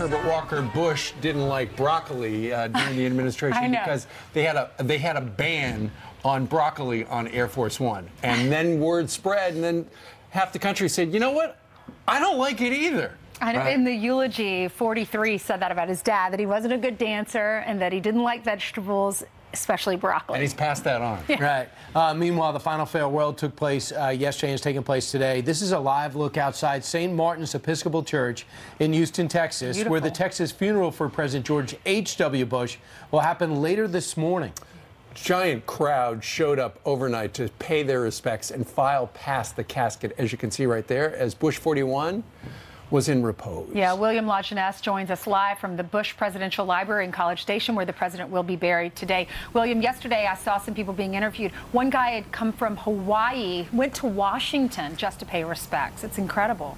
Herbert Walker Bush didn't like broccoli during the administration because they had a ban on broccoli on Air Force One. And then word spread, and then half the country said, you know what? I don't like it either. I know. Right. In the eulogy, 43 said that about his dad, that he wasn't a good dancer and that he didn't like vegetables, especially broccoli. And he's passed that on. Yeah. Right. Meanwhile, the final farewell took place yesterday and is taking place today. This is a live look outside St. Martin's Episcopal Church in Houston, Texas, Beautiful. where the Texas funeral for President George H.W. Bush will happen later this morning. Giant crowd showed up overnight to pay their respects and file past the casket, as you can see right there, as Bush 41 was in repose. Yeah, William Lajeunesse joins us live from the Bush Presidential Library in College Station, where the president will be buried today. William, yesterday I saw some people being interviewed. One guy had come from Hawaii, went to Washington just to pay respects. It's incredible.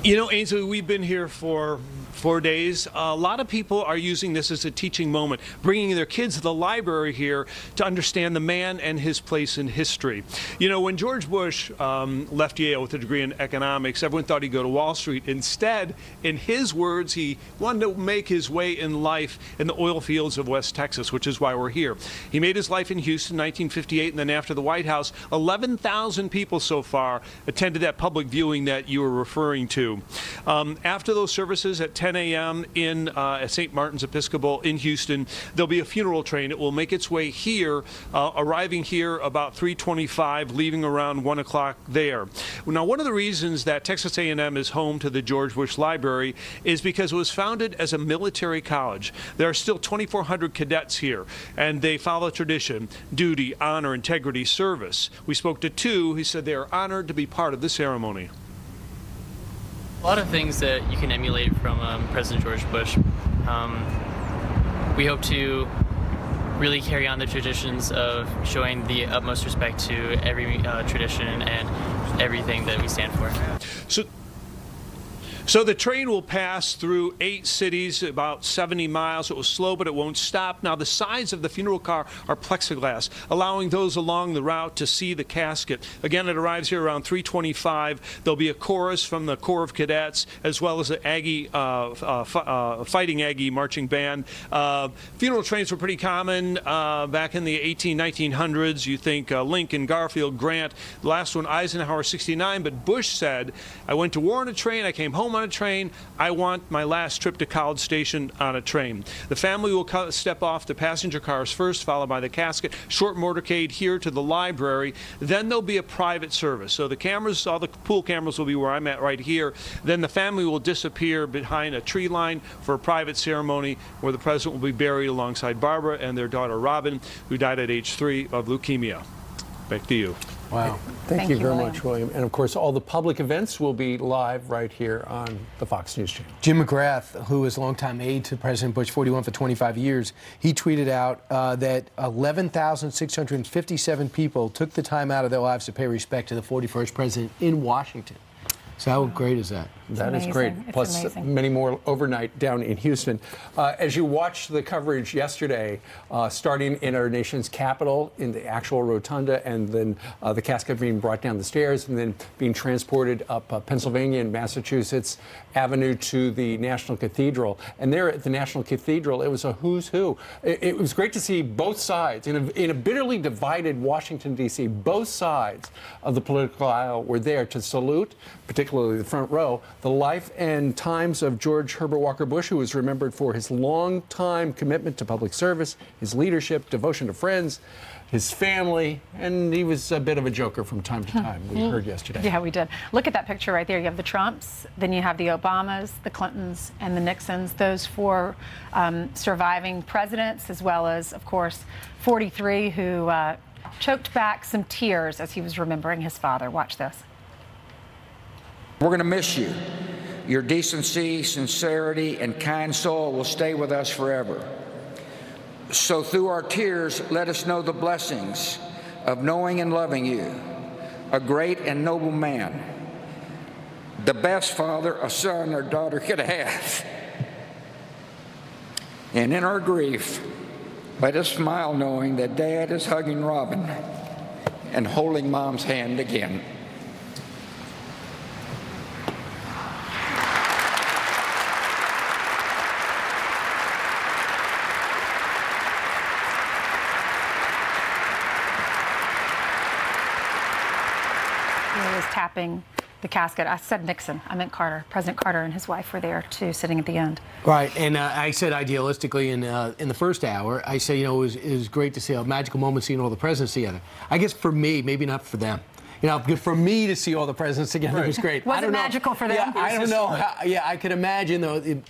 You know, Ainsley, we've been here for 4 days. A lot of people are using this as a teaching moment, bringing their kids to the library here to understand the man and his place in history. You know, when George Bush left Yale with a degree in economics, everyone thought he'd go to Wall Street. Instead, in his words, he wanted to make his way in life in the oil fields of West Texas, which is why we're here. He made his life in Houston in 1958, and then after the White House, 11,000 people so far attended that public viewing that you were referring to. After those services at 10 a.m. At St. Martin's Episcopal in Houston, there'll be a funeral train. It will make its way here, arriving here about 3:25, leaving around 1 o'clock there. Now, one of the reasons that Texas A&M is home to the George Bush Library is because it was founded as a military college. There are still 2,400 cadets here, and they follow tradition, duty, honor, integrity, service. We spoke to two who said they are honored to be part of the ceremony. A lot of things that you can emulate from President George Bush. We hope to really carry on the traditions of showing the utmost respect to every tradition and everything that we stand for. So the train will pass through 8 cities, about 70 miles. It will slow, but it won't stop. Now, the sides of the funeral car are plexiglass, allowing those along the route to see the casket. Again, it arrives here around 3:25. There'll be a chorus from the Corps of Cadets, as well as the Aggie, Fighting Aggie marching band. Funeral trains were pretty common back in the 1900s. You think Lincoln, Garfield, Grant. The last one, Eisenhower, 69. But Bush said, I went to war on a train, I came home on a train, I want my last trip to College Station on a train. The family will step off the passenger cars first, followed by the casket, short motorcade here to the library. Then there'll be a private service. So the cameras, all the pool cameras will be where I'm at right here. Then the family will disappear behind a tree line for a private ceremony where the president will be buried alongside Barbara and their daughter Robin, who died at age 3 of leukemia. Back to you. Wow. Thank you very much, William. And of course, all the public events will be live right here on the Fox News Channel. Jim McGrath, who is longtime aide to President Bush 41 for 25 years, he tweeted out that 11,657 people took the time out of their lives to pay respect to the 41st president in Washington. So how great is that? That is great. Plus many more overnight down in Houston. As you watched the coverage yesterday, starting in our nation's capital, in the actual rotunda, and then the casket being brought down the stairs, and then being transported up Pennsylvania and Massachusetts Avenue to the National Cathedral. And there at the National Cathedral, it was a who's who. It was great to see both sides. In a bitterly divided Washington, D.C., both sides of the political aisle were there to salute, particularly the front row, the life and times of George Herbert Walker Bush, who was remembered for his long-time commitment to public service, his leadership, devotion to friends, his family, and he was a bit of a joker from time to time, we heard yesterday. Yeah, we did. Look at that picture right there. You have the Trumps, then you have the Obamas, the Clintons, and the Nixons, those 4 surviving presidents, as well as, of course, 43 who choked back some tears as he was remembering his father. Watch this. We're going to miss you. Your decency, sincerity, and kind soul will stay with us forever. So through our tears, let us know the blessings of knowing and loving you, a great and noble man, the best father a son or daughter could have. And in our grief, let us smile knowing that Dad is hugging Robin and holding Mom's hand again. unwrapping the casket. I said Nixon. I meant Carter. President Carter and his wife were there, too, sitting at the end. Right, and I said idealistically in the first hour, I say, it was great to see a magical moment seeing all the presidents together. I guess for me, maybe not for them. For me to see all the presidents together was great. Was it magical for them? Yeah, I don't know. I could imagine, though,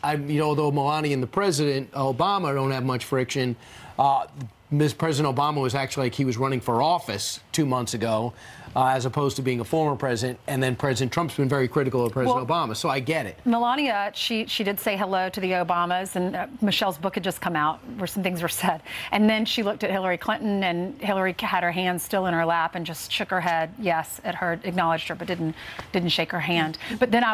although Melania and the President Obama don't have much friction, President Obama was actually like he was running for office 2 months ago, as opposed to being a former president. And then President Trump's been very critical of President Obama, so I get it. Melania, she did say hello to the Obamas, and Michelle's book had just come out where some things were said. And then she looked at Hillary Clinton, and Hillary had her hand still in her lap and just shook her head, yes, at her, acknowledged her, but didn't shake her hand. But then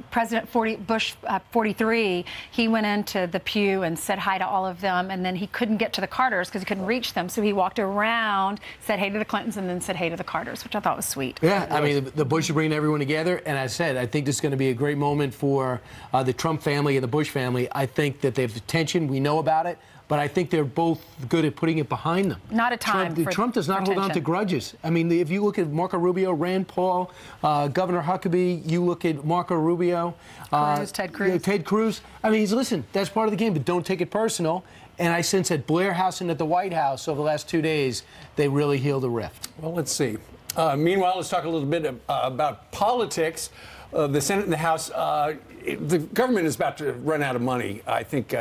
President Bush 43, he went into the pew and said hi to all of them, and then he couldn't get to the Carters because he couldn't reach them, so he walked around, said hey to the Clintons, and then said hey to the Carters, which I thought was sweet. Yeah, I mean, the Bush is bringing everyone together, and I said, I think this is going to be a great moment for the Trump family and the Bush family. I think that they have the tension. We know about it, but I think they're both good at putting it behind them. Not a time Trump does not hold on to grudges. I mean, if you look at Marco Rubio, Rand Paul, Governor Huckabee, you look at Marco Rubio, Ted Cruz. Ted Cruz. I mean, listen, that's part of the game, but don't take it personal. And I sense at Blair House and at the White House over the last 2 days, they really healed a rift. Well, let's see. Meanwhile, let's talk a little bit about politics. The Senate and the House, the government is about to run out of money, I think,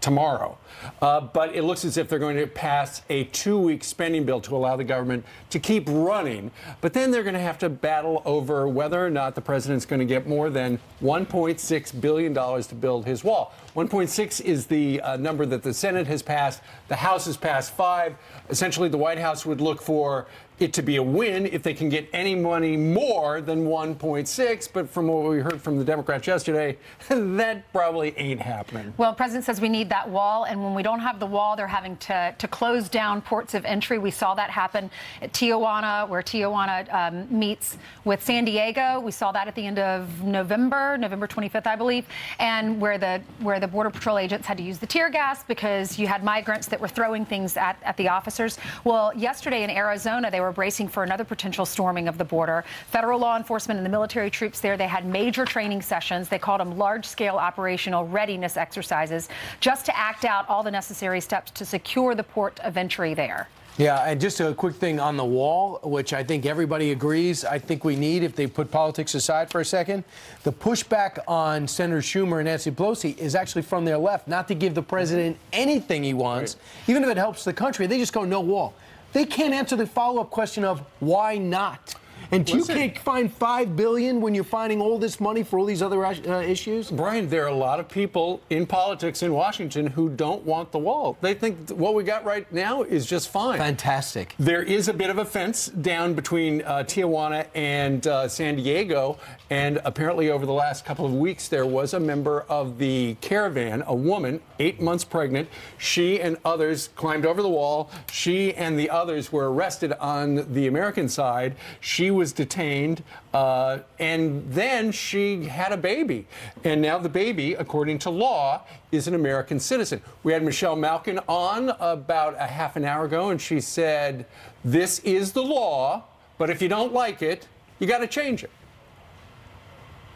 tomorrow. But it looks as if they're going to pass a 2-week spending bill to allow the government to keep running. But then they're going to have to battle over whether or not the president's going to get more than $1.6 billion to build his wall. 1.6 is the number that the Senate has passed. The House has passed 5. Essentially, the White House would look for it to be a win if they can get any money more than 1.6. But from what we heard from the Democrats yesterday, that probably ain't happening. Well, the president says we need that wall, and when we don't have the wall, they're having to close down ports of entry. We saw that happen at Tijuana, where Tijuana meets with San Diego. We saw that at the end of November 25th, I believe, and where the Border Patrol agents had to use the tear gas because you had migrants that were throwing things at the officers. Well, yesterday in Arizona, they were bracing for another potential storming of the border. Federal law enforcement and the military troops there, they had major training sessions. They called them large-scale operational readiness exercises just to act out all the necessary steps to secure the port of entry there. Yeah, and just a quick thing on the wall, which I think everybody agrees I think we need if they put politics aside for a second. The pushback on Senator Schumer and Nancy Pelosi is actually from their left, not to give the president anything he wants, even if it helps the country. They just go, no wall. They can't answer the follow-up question of why not. And you can't find $5 billion when you're finding all this money for all these other issues? Brian, there are a lot of people in politics in Washington who don't want the wall. They think what we got right now is just fine. Fantastic. There is a bit of a fence down between Tijuana and San Diego, and apparently over the last couple of weeks there was a member of the caravan, a woman, 8 months pregnant. She and others climbed over the wall. She and the others were arrested on the American side. She was detained, and then she had a baby. And now the baby, according to law, is an American citizen. We had Michelle Malkin on about a half an hour ago, and she said, this is the law, but if you don't like it, you got to change it.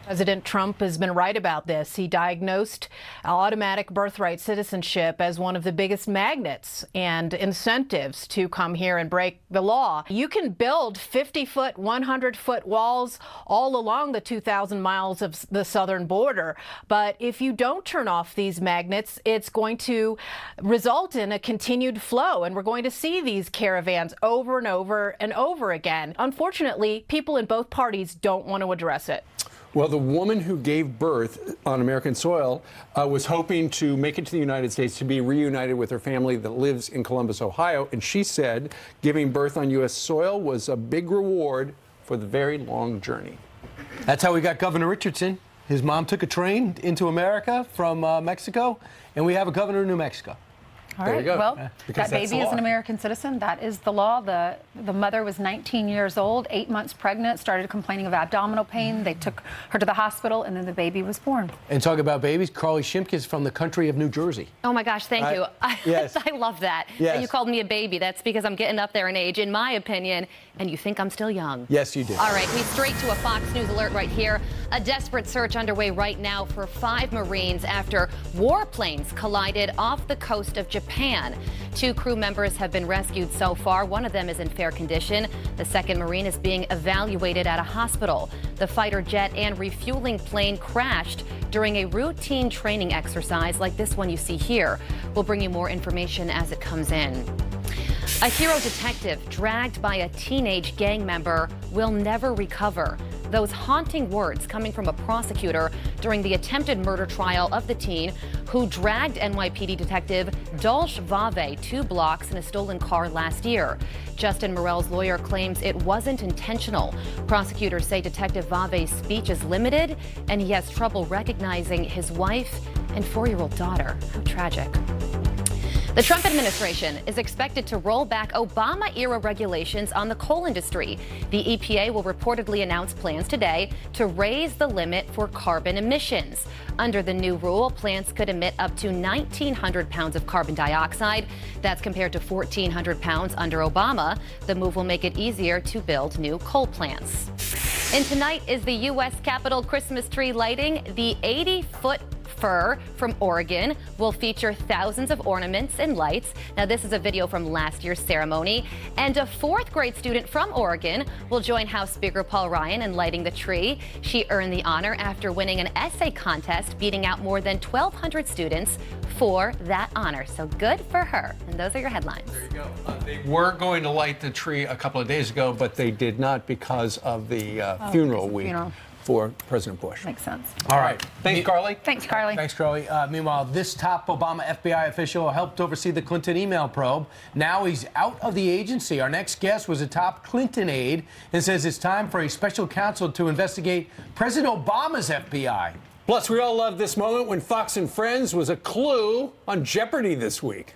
President Trump has been right about this. He diagnosed automatic birthright citizenship as one of the biggest magnets and incentives to come here and break the law. You can build 50-foot, 100-foot walls all along the 2,000 miles of the southern border. But if you don't turn off these magnets, it's going to result in a continued flow. And we're going to see these caravans over and over and over again. Unfortunately, people in both parties don't want to address it. Well, the woman who gave birth on American soil was hoping to make it to the United States to be reunited with her family that lives in Columbus, Ohio. And she said giving birth on U.S. soil was a big reward for the very long journey. That's how we got Governor Richardson. His mom took a train into America from Mexico, and we have a governor of New Mexico. All There right. you go. Well, Because that that's the baby is law. an American citizen. That is the law. The mother was 19 years old, 8 months pregnant, started complaining of abdominal pain. They took her to the hospital, and then the baby was born. And talk about babies, Carly Shimkus from the country of New Jersey. Oh my gosh, thank you. Yes. I love that. Yes. And you called me a baby. That's because I'm getting up there in age, in my opinion, and you think I'm still young. Yes, you do. All right, we straight to a Fox News alert right here. A desperate search underway right now for 5 Marines after warplanes collided off the coast of Japan. 2 crew members have been rescued so far. One of them is in fair condition. The second Marine is being evaluated at a hospital. The fighter jet and refueling plane crashed during a routine training exercise like this one you see here. We'll bring you more information as it comes in. A hero detective dragged by a teenage gang member will never recover. Those haunting words coming from a prosecutor during the attempted murder trial of the teen who dragged NYPD detective Dolce Vave 2 blocks in a stolen car last year. Justin Morell's lawyer claims it wasn't intentional. Prosecutors say Detective Vave's speech is limited and he has trouble recognizing his wife and 4-year-old daughter. How tragic. The Trump administration is expected to roll back Obama-era regulations on the coal industry. The EPA will reportedly announce plans today to raise the limit for carbon emissions. Under the new rule, plants could emit up to 1,900 pounds of carbon dioxide. That's compared to 1,400 pounds under Obama. The move will make it easier to build new coal plants. And tonight is the U.S. Capitol Christmas tree lighting. The 80-foot fir from Oregon will feature thousands of ornaments and lights. Now, this is a video from last year's ceremony. And a 4th grade student from Oregon will join House Speaker Paul Ryan in lighting the tree. She earned the honor after winning an essay contest, beating out more than 1,200 students for that honor. So good for her. And those are your headlines. There you go. They were going to light the tree a couple of days ago, but they did not because of the funeral week for President Bush. Makes sense. All right. Thanks, Carly. Thanks, Carly. Thanks, Carly. Meanwhile, this top Obama FBI official helped oversee the Clinton email probe. Now he's out of the agency. Our next guest was a top Clinton aide and says it's time for a special counsel to investigate President Obama's FBI. Plus, we all love this moment when Fox and Friends was a clue on Jeopardy this week.